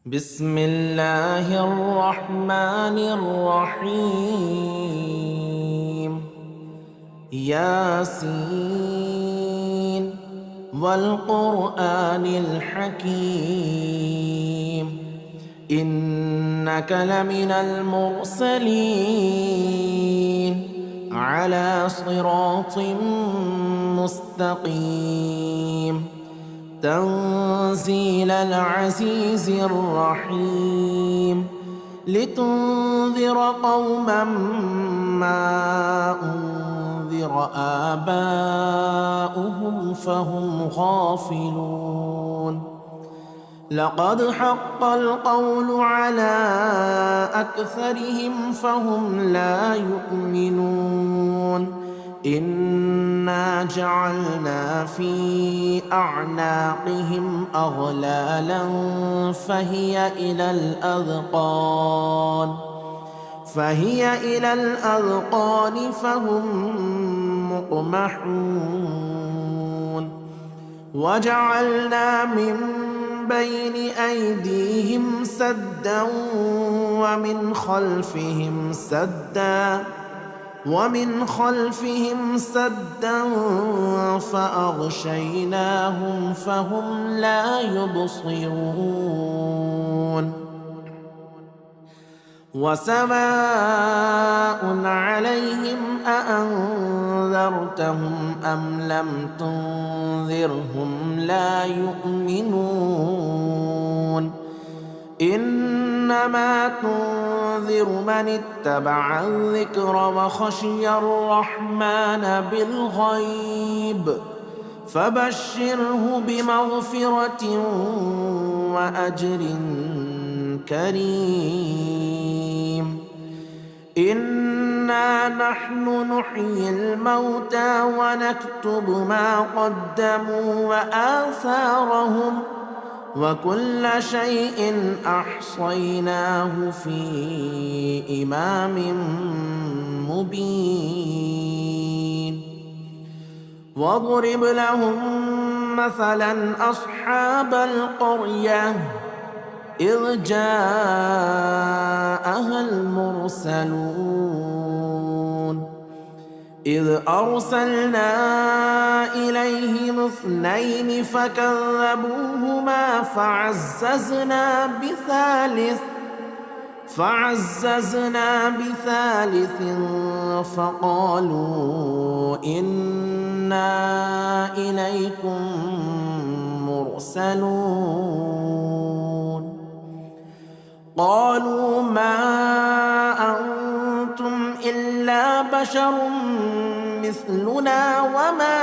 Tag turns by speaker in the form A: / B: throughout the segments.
A: بسم الله الرحمن الرحيم. ياسين والقرآن الحكيم إنك لمن المرسلين على صراط مستقيم تنزيل العزيز الرحيم لتنذر قوما ما أنذر آباؤهم فهم غافلون. لقد حق القول على أكثرهم فهم لا يؤمنون. إنا جعلنا في أعناقهم أغلالا فهي إلى الأذقان فهم مقمحون. وجعلنا من بين أيديهم سدا ومن خلفهم سدا فأغشيناهم فهم لا يبصرون. وسواء عليهم أأنذرتهم أم لم تنذرهم لا يؤمنون. إنما تنذر من اتبع الذكر وخشي الرحمن بالغيب فبشره بمغفرة وأجر كريم. إنا نحن نحيي الموتى ونكتب ما قدموا وآثارهم وكل شيء أحصيناه في إمام مبين. واضرب لهم مثلا أصحاب القرية إذ جاءها المرسلون إذ أرسلنا إليهم 2 فكذبوهما فعززنا بثالث فقالوا إنا إليكم مرسلون. قالوا ما أنتم إلا بشر مثلنا وما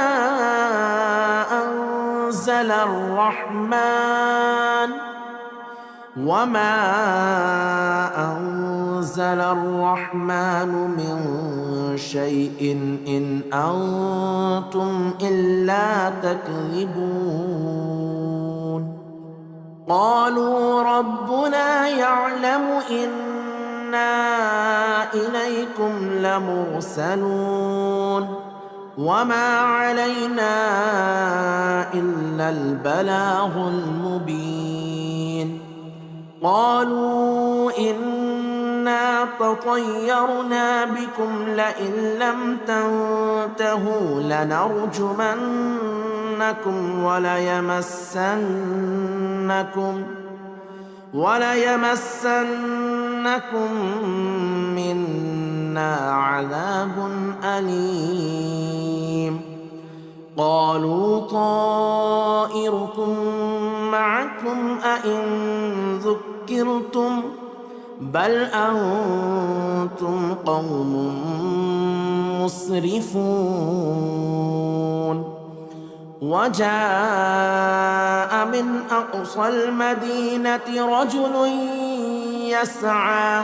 A: أنزل الرحمن من شيء إن أنتم إلا تكذبون. قالوا ربنا يعلم إنا إليكم لمرسلون وما علينا إلا البلاغ المبين. قالوا إنا تطيرنا بكم لئن لم تنتهوا لنرجمنكم وليمسنكم منا عذاب أليم. قالوا طائركم معكم أئن ذكرتم بل أنتم قوم مسرفون. وجاء من أقصى المدينة رجل يسعى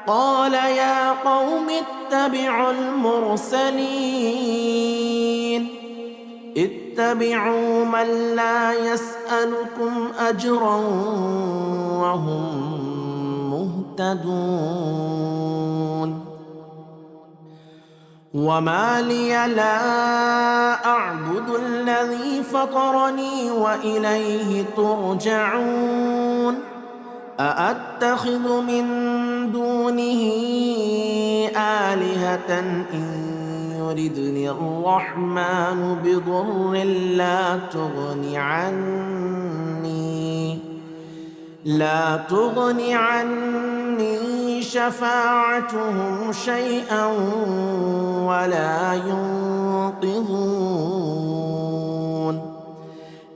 A: قال يا قوم اتبعوا المرسلين اتبعوا من لا يسألكم أجرا وهم مهتدون. وما لي لا أعبد الذي فطرني وإليه ترجعون. أأتخذ من دونه آلهة إن يردني الرحمن بضر لا تغن عني شفاعتهم شيئا ولا ينقذون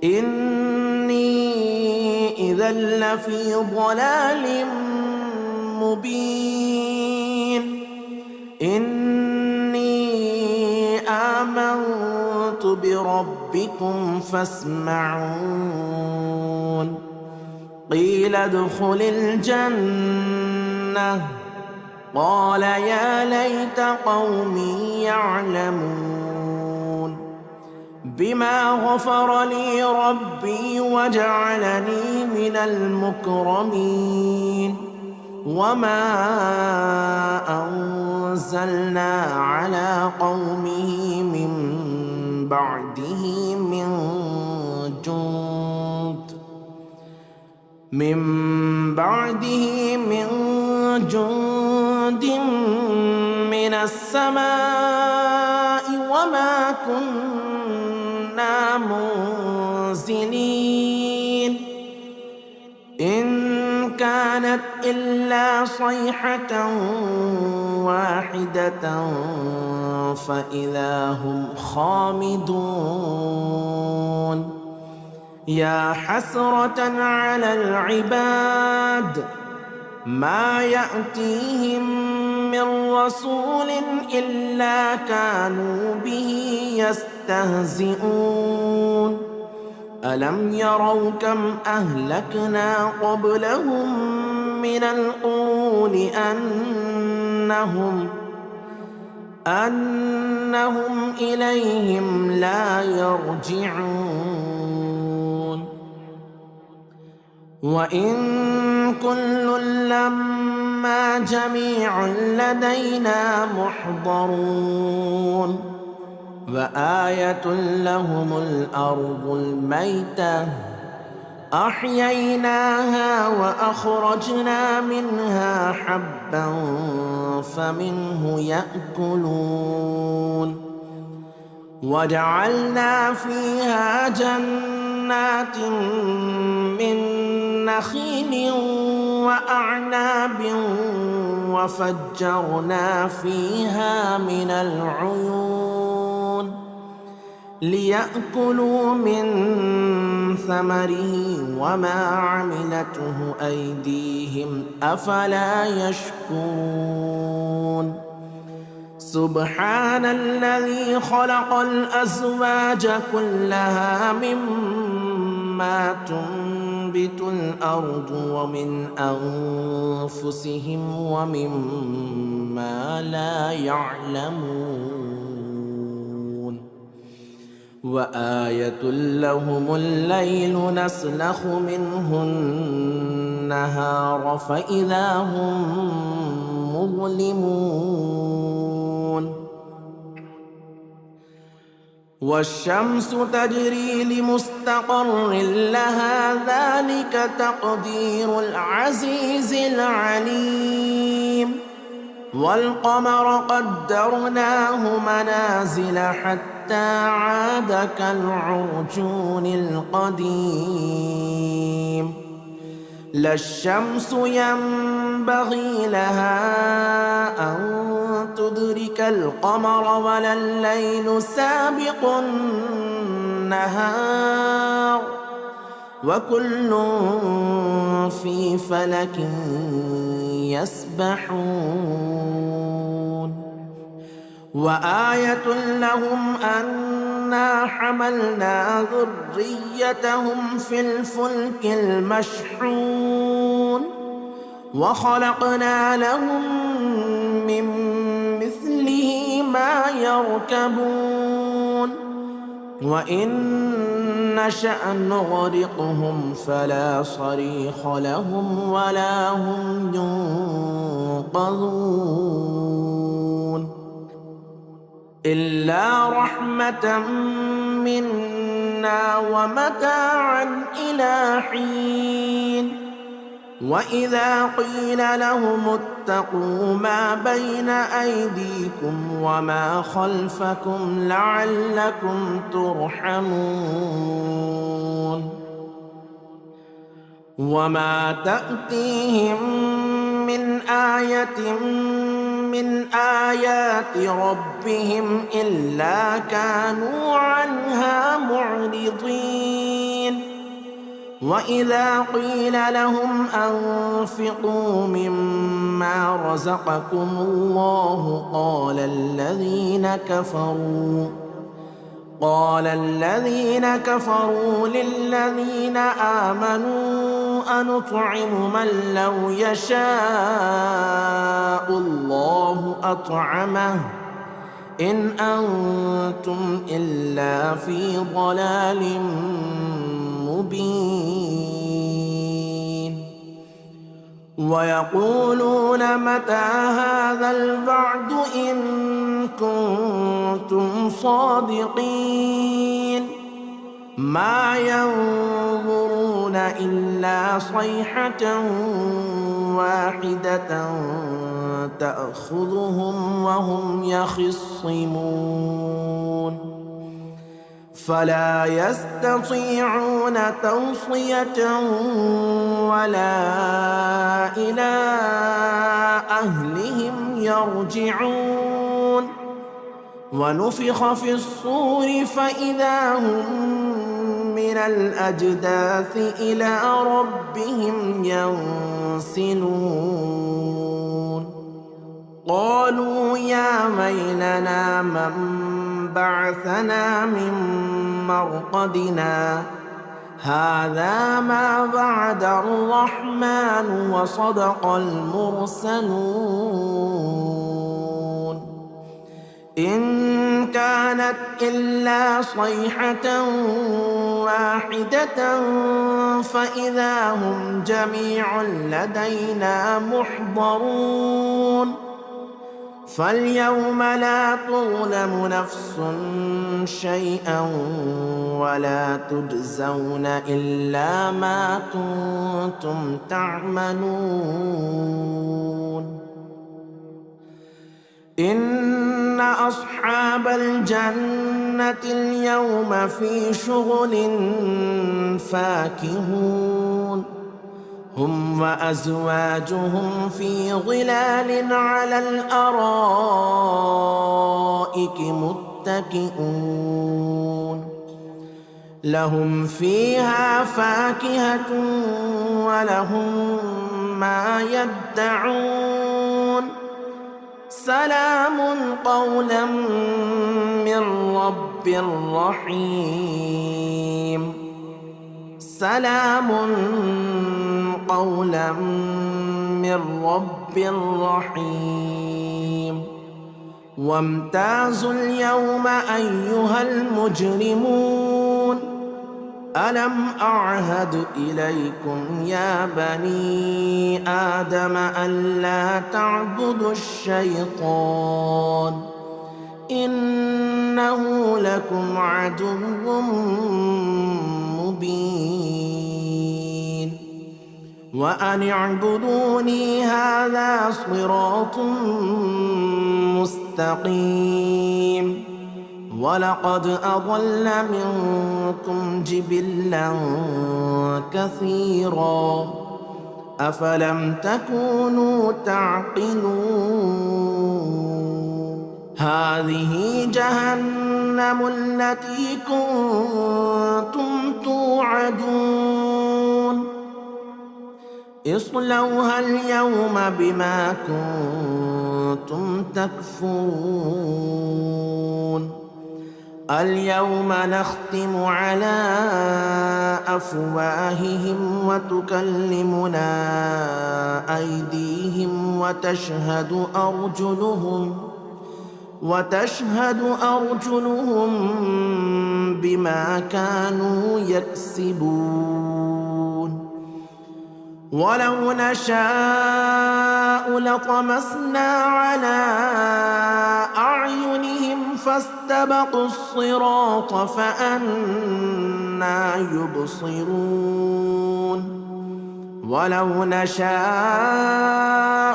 A: إني إذا لفي ضلال مبين إني آمنت بربكم فاسمعون قيل ادخل الجنة قال يا ليت قومي يعلمون بما غفر لي ربي وجعلني من المكرمين وما أنزلنا على قومه من بعده من جند من السماء وما كنا منزلين إن كانت إلا صيحة واحدة فإذا هم خامدون يا حسرة على العباد ما يأتيهم من رسول إلا كانوا به يستهزئون ألم يروا كم أهلكنا قبلهم من القرون أنهم إليهم لا يرجعون وإن كل لما جميع لدينا محضرون وآية لهم الأرض الميتة أحييناها وأخرجنا منها حبا فمنه يأكلون وجعلنا فيها جنات من نخيل وأعناب وفجرنا فيها من العيون ليأكلوا من ثمره وما عملته أيديهم أفلا يشكرون سبحان الذي خلق الأزواج كلها مما تنبت الأرض ومن أنفسهم ومما لا يعلمون وآية لهم الليل نسلخ منه النهار فإذا هم مظلمون والشمس تجري لمستقر لها ذلك تقدير العزيز العليم والقمر قدرناه منازل حتى عاد كالعرجون القديم لا الشمس ينبغي لها أن تدرك القمر ولا الليل سابق النهار وكل في فلك يسبحون وآية لهم أنا حملنا ذريتهم في الفلك المشحون وخلقنا لهم من مثله ما يركبون وإن نشأ نغرقهم فلا صريخ لهم ولا هم ينقذون إلا رحمة منا ومتاعا إلى حين وإذا قيل لهم اتقوا ما بين أيديكم وما خلفكم لعلكم ترحمون وما تأتيهم من آية من آيات ربهم إلا كانوا عنها معرضين وإذا قيل لهم أنفقوا مما رزقكم الله قال الذين كفروا للذين آمنوا أنطعم من لو يشاء الله أطعمه إن أنتم إلا في ضلال مبين ويقولون متى هذا الوعد إن كنتم صادقين ما ينظرون إلا صيحة واحدة تأخذهم وهم يخصمون فلا يستطيعون توصية ولا إلى أهلهم يرجعون ونفخ في الصور فإذا هم من الأجداث إلى ربهم ينسلون قالوا يا ويلنا من بعثنا من مرقدنا هذا ما وعد الرحمن وصدق المرسلون إن كانت إلا صيحة واحدة فإذا هم جميع لدينا محضرون فاليوم لا تظلم نفس شيئا ولا تجزون إلا ما كنتم تعملون إن أصحاب الجنة اليوم في شغل فاكهون هم وأزواجهم في ظلال على الأرائك متكئون لهم فيها فاكهة ولهم ما يدعون سلام قولا من رب رحيم سلام قولا من رب رحيم وامتازوا اليوم أيها المجرمون ألم أعهد إليكم يا بني آدم ألا تعبدوا الشيطان إنه لكم عدو مبين وأن اعبدوني هذا صراط مستقيم ولقد أضل منكم جبلا كثيرا أفلم تكونوا تعقلون هذه جهنم التي كنتم توعدون اصلوها اليوم بما كنتم تكفرون اليوم نختم على أفواههم وتكلمنا أيديهم وتشهد أرجلهم بما كانوا يكسبون ولو نشاء لطمسنا على أعينهم فاستبقوا الصراط فأنى يبصرون ولو نشاء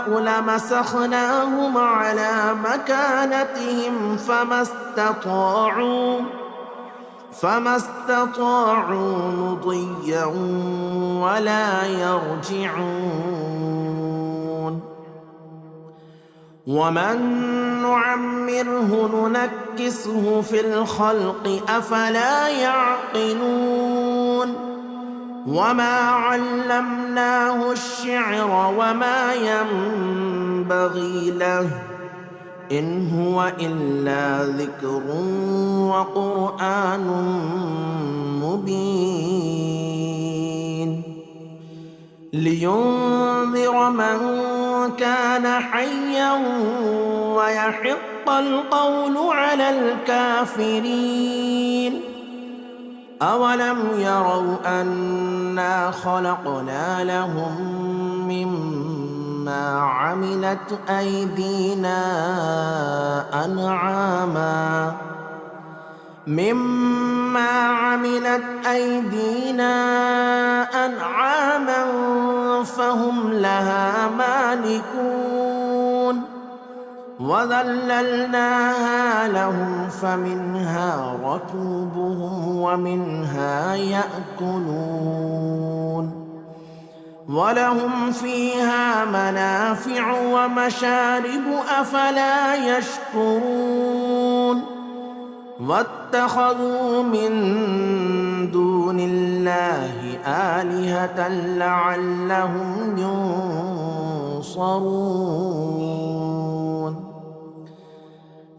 A: لمسخناهم على مكانتهم فما استطاعوا مضيا ولا يرجعون. ومن نعمره ننكسه في الخلق أفلا يعقلون. وما علمناه الشعر وما ينبغي له إن هو إلا ذكر وقرآن مبين لينذر من كان حيا ويحق القول على الكافرين. أولم يروا أنا خلقنا لهم مما عملت أيدينا أنعاما فهم لها مالكون. وذللناها لهم فمنها ركوبهم ومنها يأكلون ولهم فيها منافع ومشارب أفلا يشكرون. واتخذوا من دون الله آلهة لعلهم ينصرون.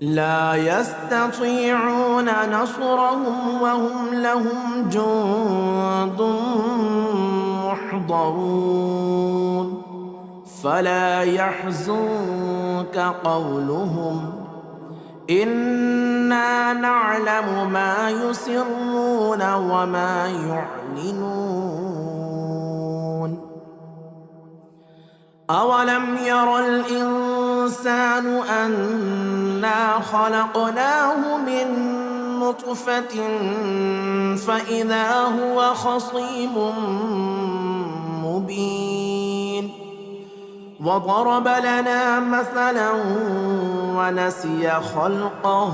A: لا يستطيعون نصرهم وهم لهم جند محضرون. فلا يحزنك قولهم إنا نعلم ما يسرون وما يعلنون. أولم ير الإنسان أنا خلقناه من نطفة فإذا هو خصيم مبين. وضرب لنا مثلا ونسي خلقه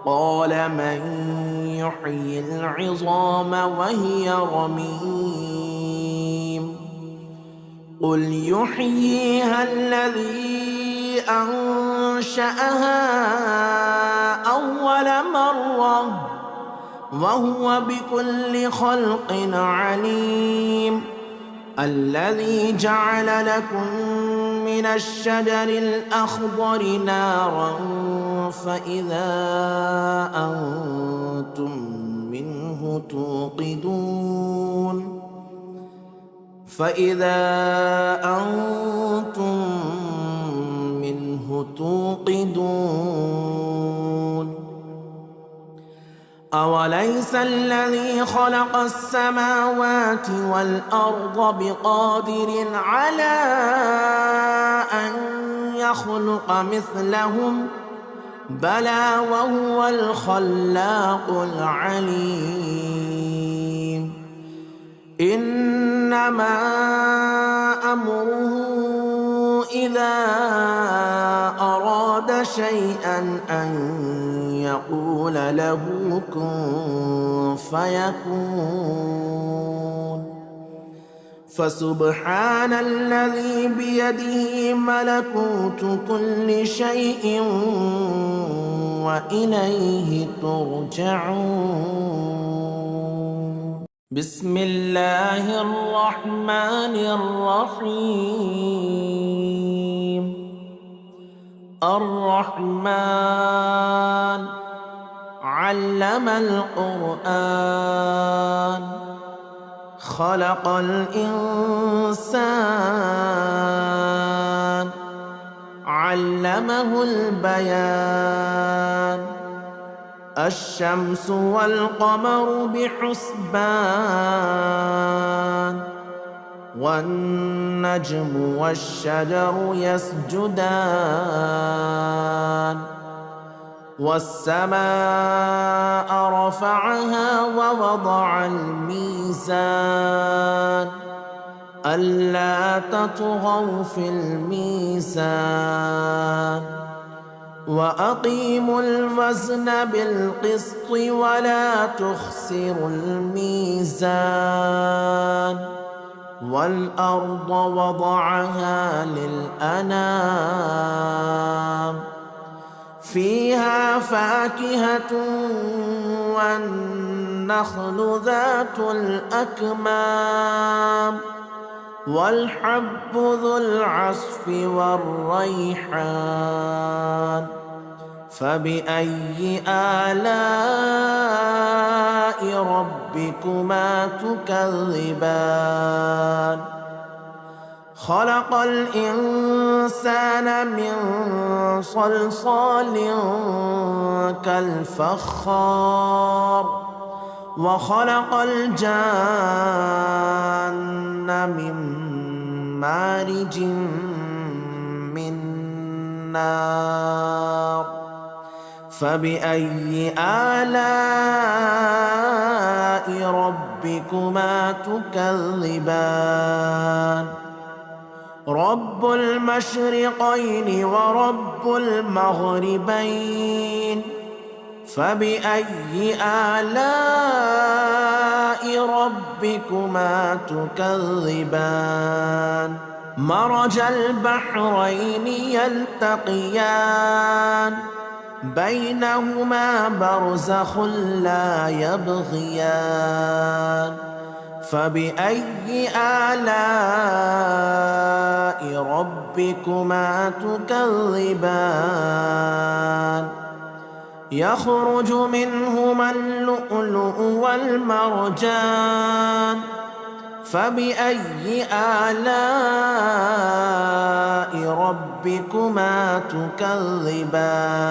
A: قال من يحيي العظام وهي رميم. قل يحييها الذي أنشأها أول مرة وهو بكل خلق عليم. الذي جعل لكم من الشجر الأخضر نارا فإذا أنتم منه توقدون. أوليس الذي خلق السماوات والأرض بقادر على أن يخلق مثلهم بلى وهو الخلاق العليم. إنما أمره إذا أراد شيئا أن يقول له كن فيكون. فسبحان الذي بيده ملكوت كل شيء وإليه ترجعون. بسم الله الرحمن الرحيم. الرحمن علم القرآن خلق الإنسان علمه البيان. الشمس والقمر بحسبان والنجم والشجر يسجدان. والسماء رفعها ووضع الميزان ألا تطغوا في الميزان وأقيموا الوزن بالقسط ولا تخسروا الميزان والأرض وضعها للأنام فيها فاكهة والنخل ذات الأكمام والحب ذو العصف والريحان فبأي آلاء ربكما تكذبان خلق الإنسان من صلصال كالفخار وخلق الجان من مارج من نار فبأي آلاء ربكما تكذبان رب المشرقين ورب المغربين فبأي آلاء ربكما تكذبان مرج البحرين يلتقيان بينهما برزخ لا يبغيان فبأي آلاء ربكما تكذبان يخرج منهما اللؤلؤ والمرجان فبأي آلاء ربكما تكذبان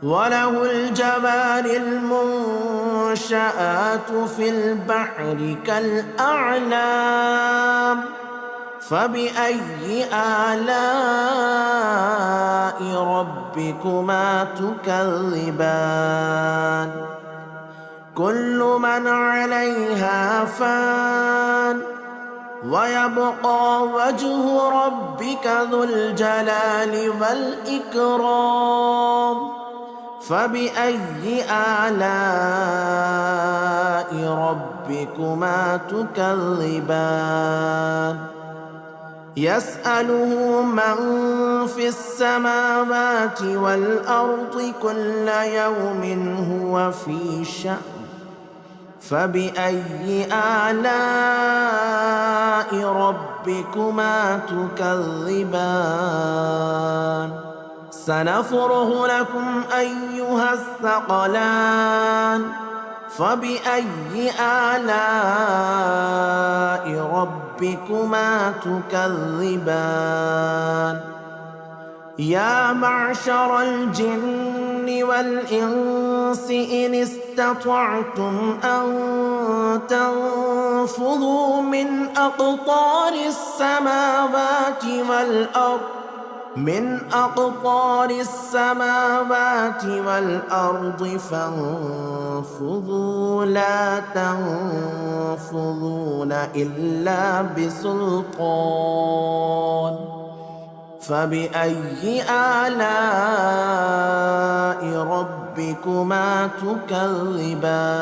A: وله الجبال المنشآت في البحر كالأعلام فبأي آلاء ربكما تكذبان كل من عليها فان ويبقى وجه ربك ذو الجلال والإكرام فبأي آلاء ربكما تكذبان يسأله من في السماوات والأرض كل يوم هو في شأن فبأي آلاء ربكما تكذبان سنفرغ لكم أيها الثقلان فبأي آلاء ربكما تكذبان يا معشر الجن والإنس إن استطعتم أن تنفذوا من أقطار السماوات والأرض فانفذوا لا تنفذون إلا بسلطان فبأي آلاء ربكما تكذبان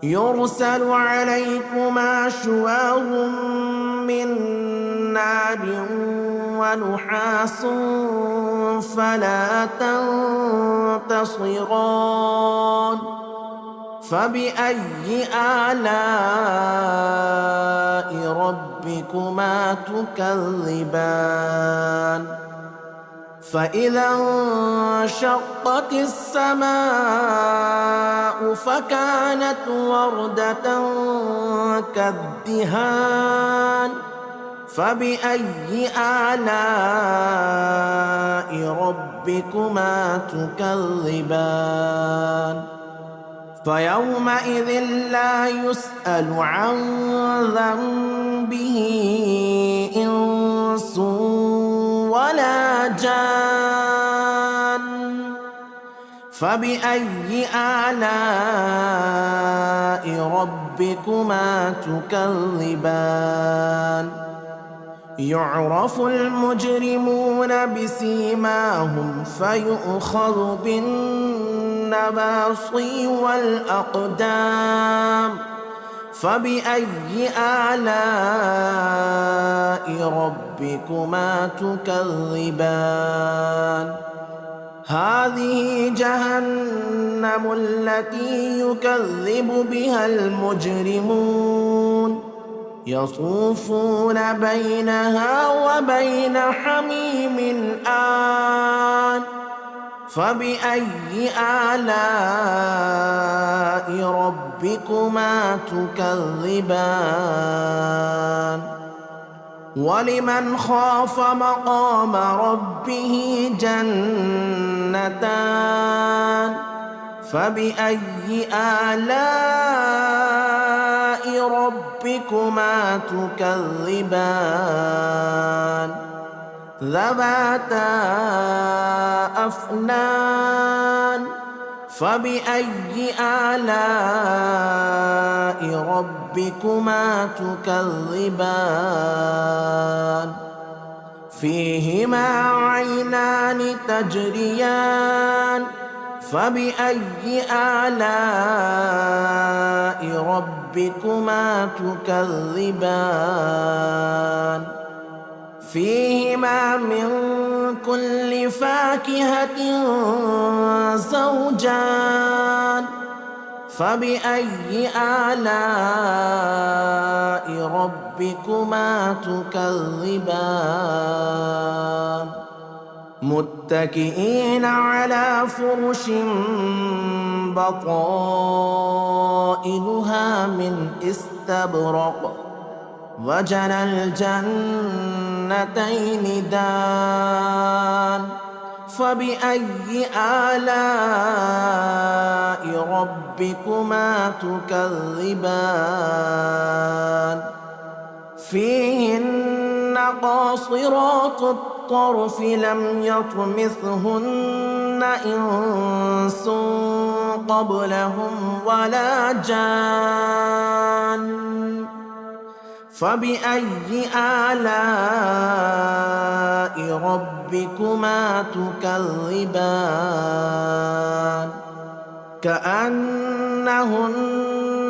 A: يرسل عليكما شواظ من نار ونحاس فلا تنتصران فبأي آلاء ربكما تكذبان فإذا انشقت السماء فكانت وردة كالدهان فبأي آلاء ربكما تكذبان فيومئذ لا يسأل عن ذنبه إنس ولا جان فبأي آلاء ربكما ربكما تكذبان يعرف المجرمون بسيماهم فيؤخذ بالنواصي والأقدام فبأي آلاء ربكما تكذبان هذه جهنم التي يكذب بها المجرمون يطوفون بينها وبين حميم آن فبأي آلاء ربكما تكذبان ولمن خاف مقام ربه جنتان فبأي آلاء ربكما تكذبان ذواتا أفنان فبأي آلاء ربكما تكذبان فيهما عينان تجريان فبأي آلاء ربكما تكذبان فيهما من كل فاكهة زوجان فبأي آلاء ربكما تكذبان متكئين على فرش بطائنها من استبرق وجنى الجنتين دان فبأي آلاء ربكما تكذبان فيهن قاصرات الطرف لم يطمثهن إنس قبلهم ولا جان فبأي آلاء ربكما تكذبان كأنهن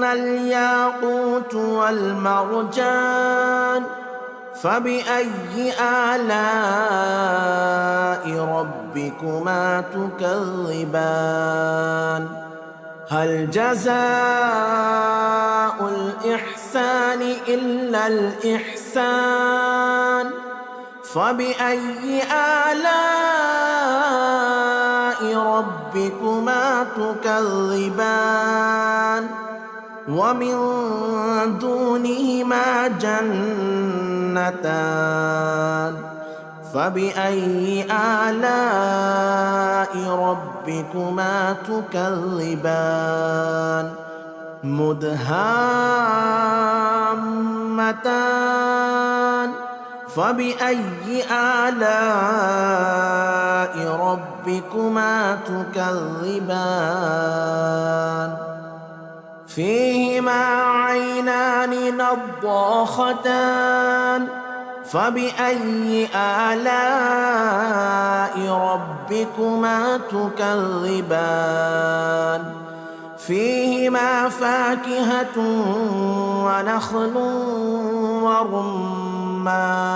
A: الياقوت والمرجان فبأي آلاء ربكما تكذبان هل جزاء الإحسان إلا الإحسان فبأي آلاء ربكما تكذبان ومن دونهما جنتان فبأي آلاء ربكما تكذبان مدهامتان فبأي آلاء ربكما تكذبان فيهما عينان نضاختان فبأي آلاء ربكما تكذبان فيهما فاكهة ونخل ورمان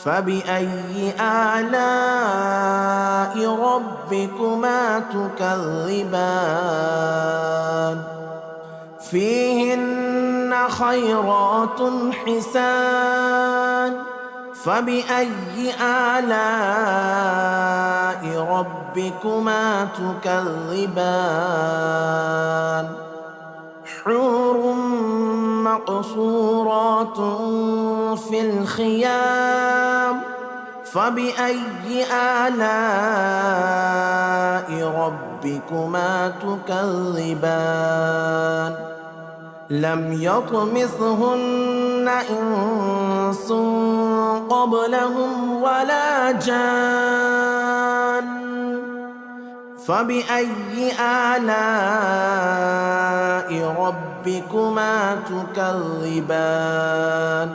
A: فبأي آلاء ربكما تكذبان فيهن خيرات حسان فبأي آلاء ربكما تكذبان حور مقصورات في الخيام فبأي آلاء ربكما تكذبان لم يطمثهن إنس قبلهم ولا جان فبأي آلاء ربكما تكذبان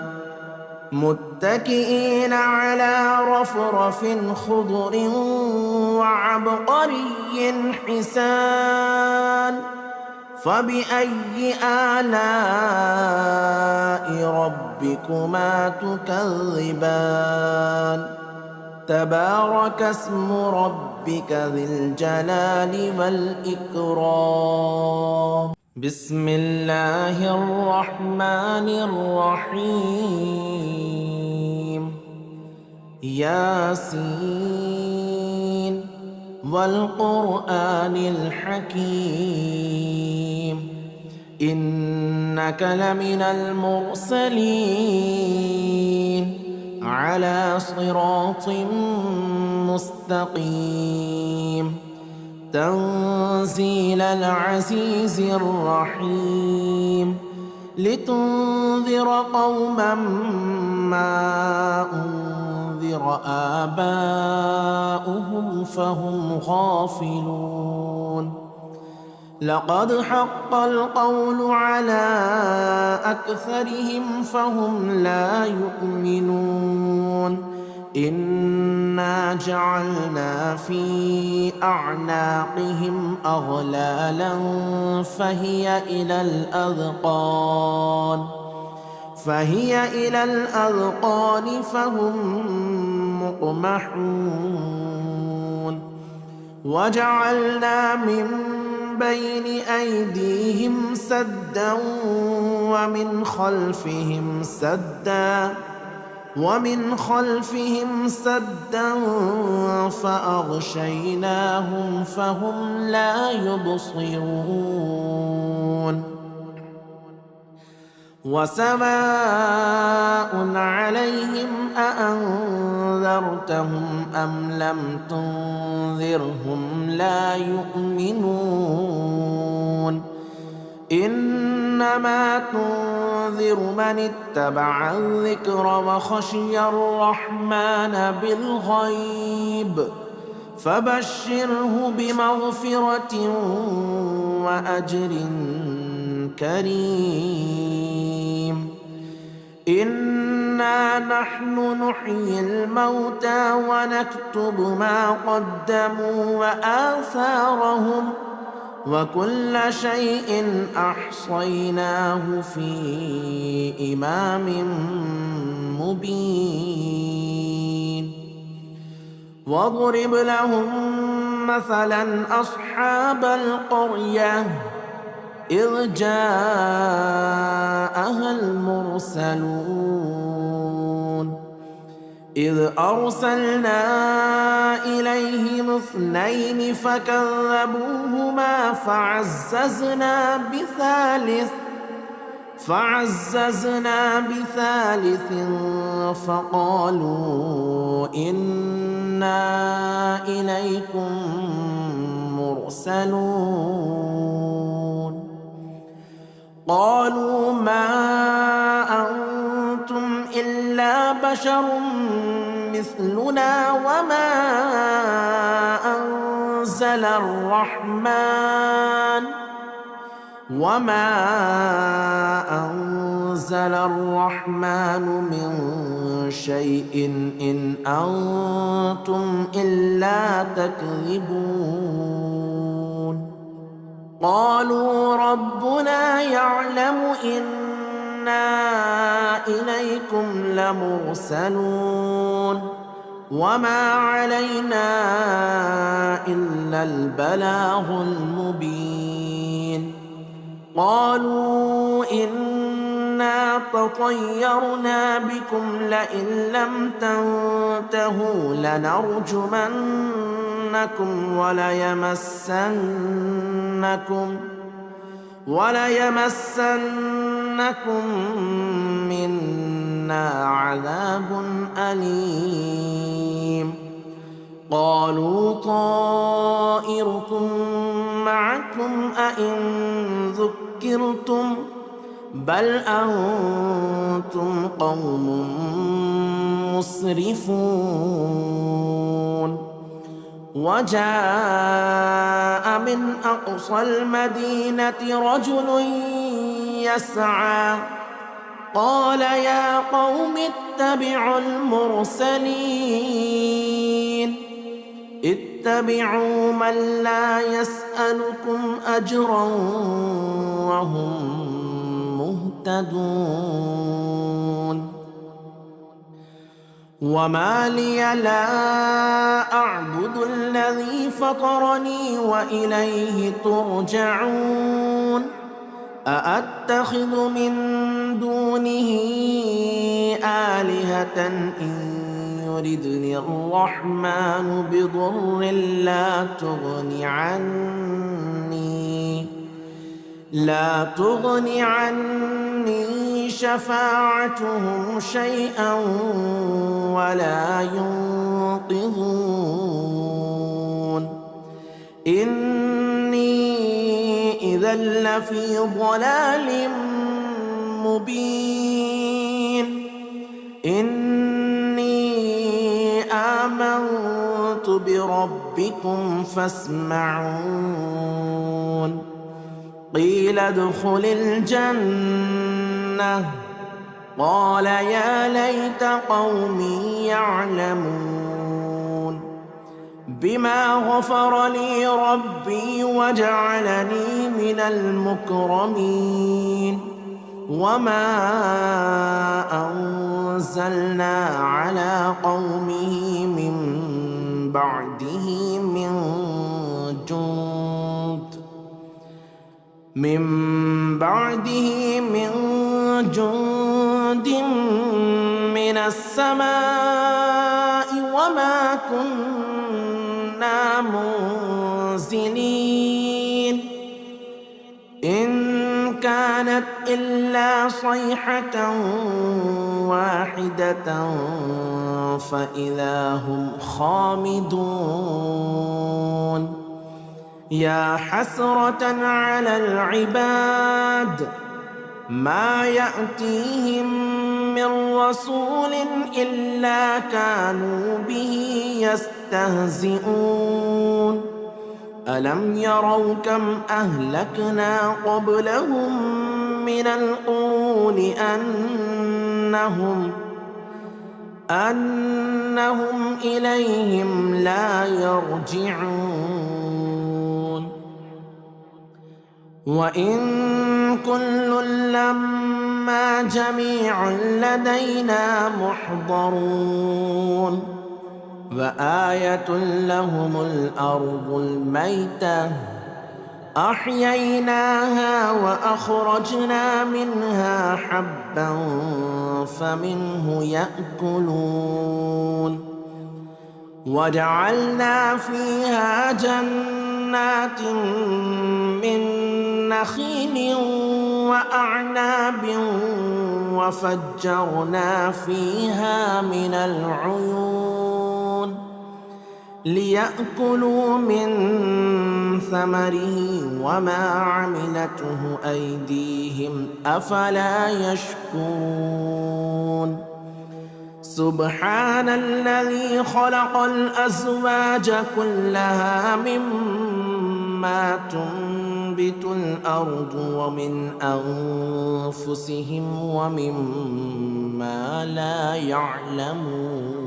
A: متكئين على رفرف خضر وعبقري حسان فبأي آلاء ربكما تكذبان تبارك اسم ربك ذي الجلال والإكرام بسم الله الرحمن الرحيم ياسين والقرآن الحكيم إنك لمن المرسلين على صراط مستقيم تنزيل العزيز الرحيم لتنذر قوما ما أنذر آباؤهم فهم غافلون لقد حق القول على أكثرهم فهم لا يؤمنون إنا جعلنا في أعناقهم أغلالا فهي إلى الأذقان فهم مقمحون وجعلنا من بين أيديهم سدا ومن خلفهم سدا فأغشيناهم فهم لا يبصرون وسواء عليهم أأنذرتهم أم لم تنذرهم لا يؤمنون إنما تنذر من اتبع الذكر وخشي الرحمن بالغيب فبشره بمغفرة وأجر كريم إنا نحن نحيي الموتى ونكتب ما قدموا وآثارهم وكل شيء أحصيناه في إمام مبين واضرب لهم مثلا أصحاب القرية إذ جاءها المرسلون إذ أرسلنا إليهم 2 فكذبوهما فعززنا بثالث فقالوا إنا إليكم مرسلون قالوا ما أنتم إلا بشر مثلنا وما أنزل الرحمن من شيء إن أنتم إلا تكذبون قالوا ربنا يعلم إنا إليكم لمرسلون وما علينا إلا البلاغ المبين قالوا إنا تطيرنا بكم لئن لم تنتهوا لنرجمنكم وليمسنكم منا عذاب أليم قالوا طائركم معكم أئن ذكرتم بل أنتم قوم مسرفون وجاء من أقصى المدينة رجل يسعى قال يا قوم اتبعوا المرسلين اتبعوا من لا يسألكم أجرا وهم مهتدون وما لي لا أعبد الذي فطرني وإليه ترجعون أأتخذ من دونه آلهة إن يردني الرحمن بضر لا تغني عني شفاعتهم شيئا ولا ينقذون إني إذا لفي ضلال مبين إني آمنت بربكم فاسمعون قيل ادخل الجنة قال يا ليت قومي يعلمون بما غفر لي ربي وجعلني من المكرمين وما أنزلنا على قومه من بعده من جند من السماء وما كنا منزلين إن كانت إلا صيحة واحدة فإذا هم خامدون يا حسرة على العباد ما يأتيهم من رسول إلا كانوا به يستهزئون ألم يروا كم أهلكنا قبلهم من القرون أنهم إليهم لا يرجعون وإن كل لما جميع لدينا محضرون وآية لهم الأرض الميتة أحييناها وأخرجنا منها حبا فمنه يأكلون وجعلنا فيها جنات من نخيل وأعناب وفجرنا فيها من العيون ليأكلوا من ثمره وما عملته أيديهم أفلا يشكرون سبحان الذي خلق الأزواج كلها مما تنبت الأرض ومن أنفسهم ومما لا يعلمون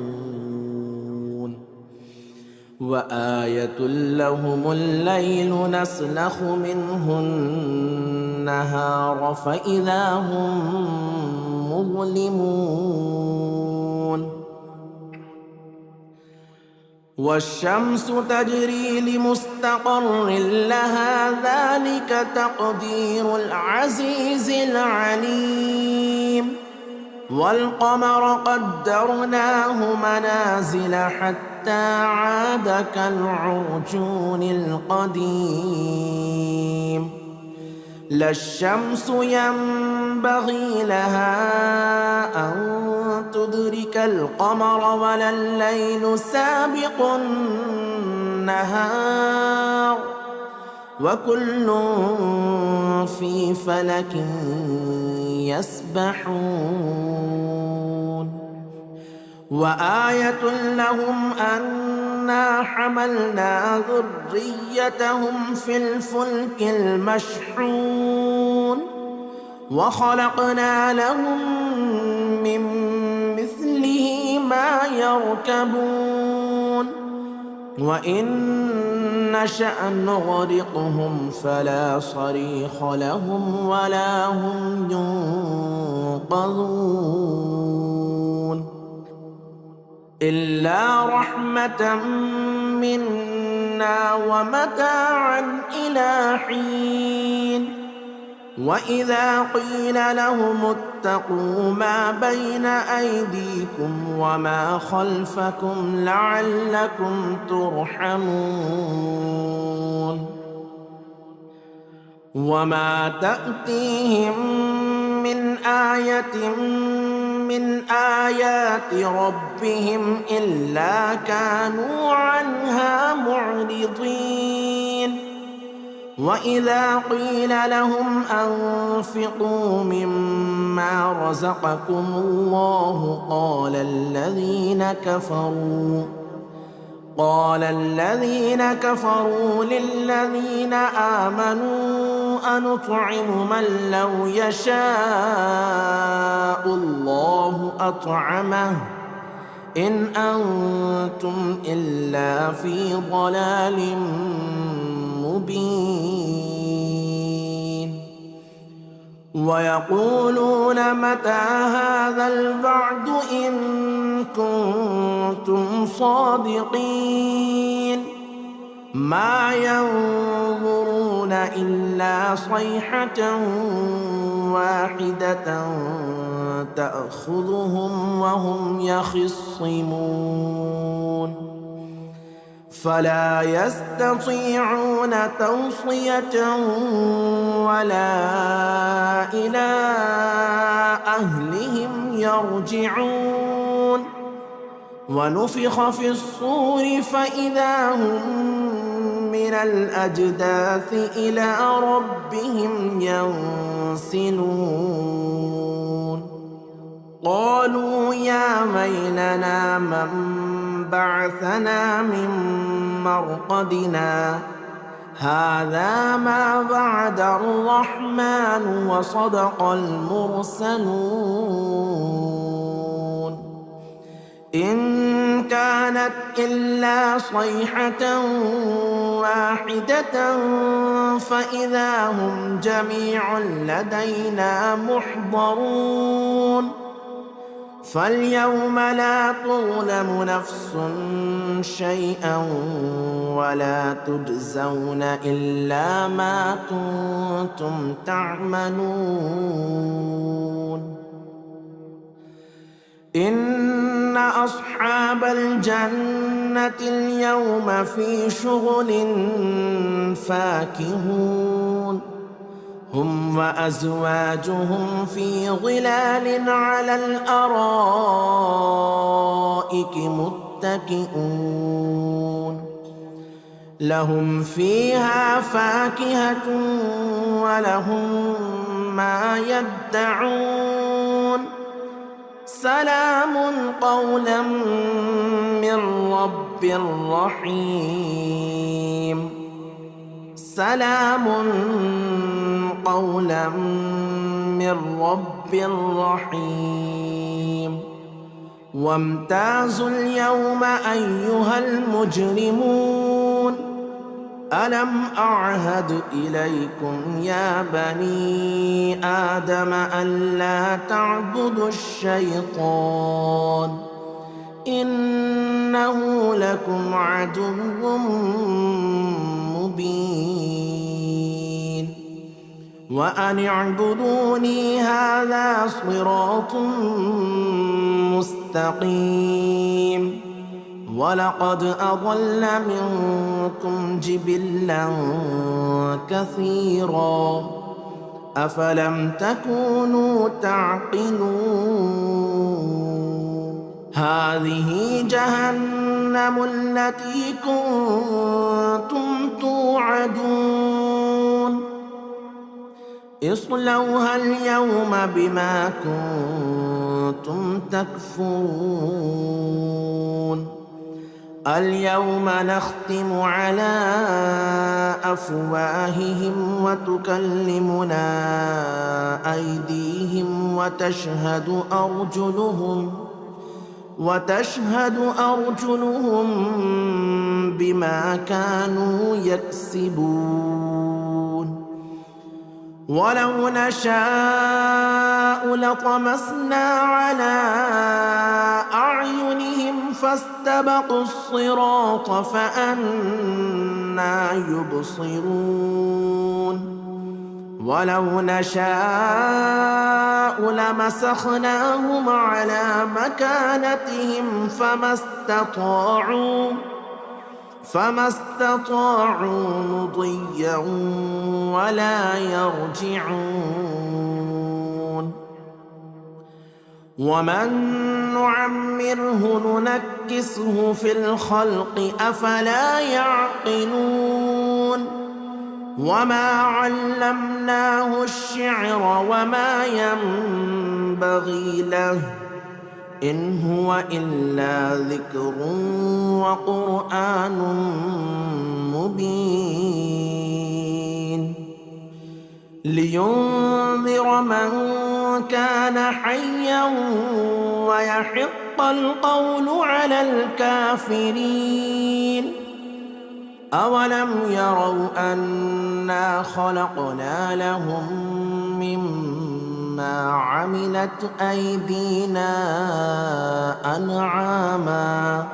A: وآية لهم الليل نسلخ منه النهار فإذا هم مظلمون والشمس تجري لمستقر لها ذلك تقدير العزيز العليم والقمر قدرناه منازل حتى عاد كالعرجون القديم لا الشمس ينبغي لها أن تدرك القمر ولا الليل سابق النهار وكل في فلك يسبحون وآية لهم أن أنا حملنا ذريتهم في الفلك المشحون وخلقنا لهم من مثله ما يركبون وإن نشأ نغرقهم فلا صريخ لهم ولا هم ينقذون إلا رحمة منا ومتاعا إلى حين وإذا قيل لهم اتقوا ما بين أيديكم وما خلفكم لعلكم ترحمون وما تأتيهم من آية من آيات ربهم إلا كانوا عنها معرضين وإذا قيل لهم أنفقوا مما رزقكم الله قال الذين كفروا للذين آمنوا أنطعم من لو يشاء الله أطعمه إن أنتم إلا في ضلال مبين ويقولون متى هذا الوعد إن كنتم صادقين ما ينظرون إلا صيحة واحدة تأخذهم وهم يخصمون فلا يستطيعون توصية ولا إلى أهلهم يرجعون ونفخ في الصور فإذا هم من الأجداث إلى ربهم ينسلون قالوا يا ويلنا من بعثنا من مرقدنا هذا ما وعد الرحمن وصدق المرسلون إن كانت إلا صيحة واحدة فإذا هم جميع لدينا محضرون فاليوم لا تظلم نفس شيئا ولا تجزون إلا ما كنتم تعملون إن أصحاب الجنة اليوم في شغل فاكهون هم وأزواجهم في ظلال على الأرائك متكئون لهم فيها فاكهة ولهم ما يدعون سلام قولا من رب رحيم سلام قولا من رب رحيم وامتازوا اليوم أيها المجرمون ألم أعهد إليكم يا بني آدم ألا تعبدوا الشيطان إنه لكم عدو مبين وأن اعبدوني هذا صراط مستقيم ولقد أضل منكم جبلا كثيرا أفلم تكونوا تعقلون هذه جهنم التي كنتم توعدون اصلوها اليوم بما كنتم تكفرون اليوم نختم على أفواههم وتكلمنا أيديهم وتشهد أرجلهم بما كانوا يكسبون ولو نشاء لطمسنا على أعينهم فاستبقوا الصراط فأنى يبصرون ولو نشاء لمسخناهم على مكانتهم فما استطاعوا مضيا ولا يرجعون ومن نعمره ننكسه في الخلق أفلا يعقلون وما علمناه الشعر وما ينبغي له إن هو إلا ذكر وقرآن مبين لينذر من كان حيا ويحق القول على الكافرين أولم يروا أنا خلقنا لهم مما عملت أيدينا أنعاما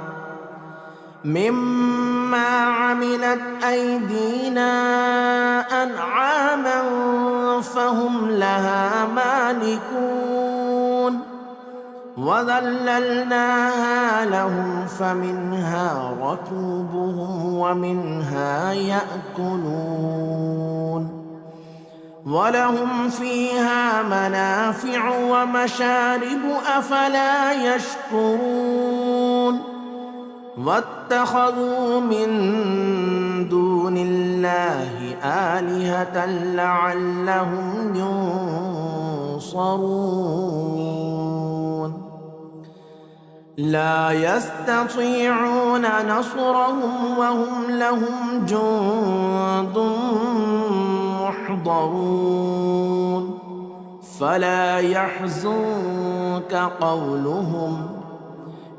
A: فهم لها مالكون وذللناها لهم فمنها ركوبهم ومنها يأكلون ولهم فيها منافع ومشارب أفلا يشكرون واتخذوا من دون الله آلهة لعلهم ينصرون لا يستطيعون نصرهم وهم لهم جند محضرون فلا يحزنك قولهم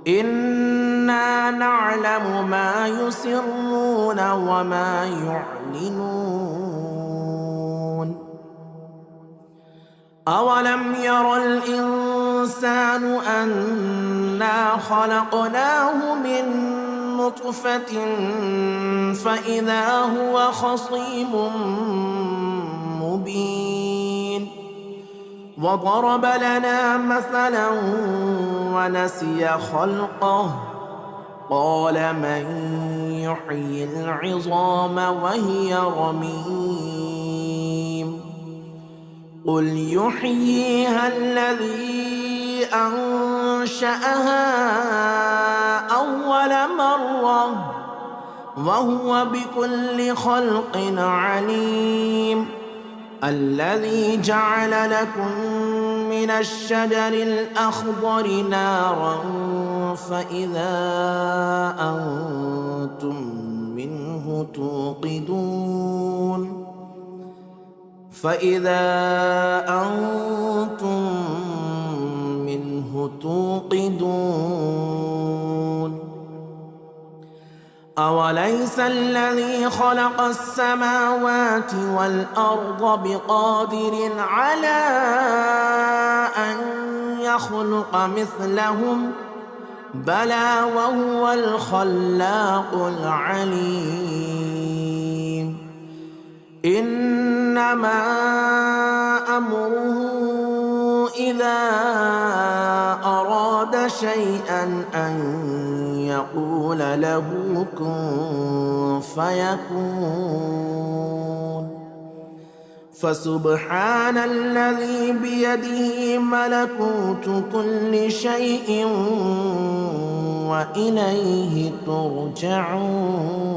A: إنا نعلم ما يسرون وما يعلنون أولم ير الإنسان أنا خلقناه من نطفة فإذا هو خصيم مبين وضرب لنا مثلا ونسي خلقه قال من يحيي العظام وهي رميم قل يحييها الذي أنشأها أول مرة وهو بكل خلق عليم الذي جعل لكم من الشجر الأخضر نارا فإذا أنتم منه توقدون أوليس الذي خلق السماوات والأرض بقادر على أن يخلق مثلهم بلى وهو الخلاق العليم إنما أمره إذا أراد شيئا أن يقول له كن فيكون فسبحان الذي بيده ملكوت كل شيء وإليه ترجعون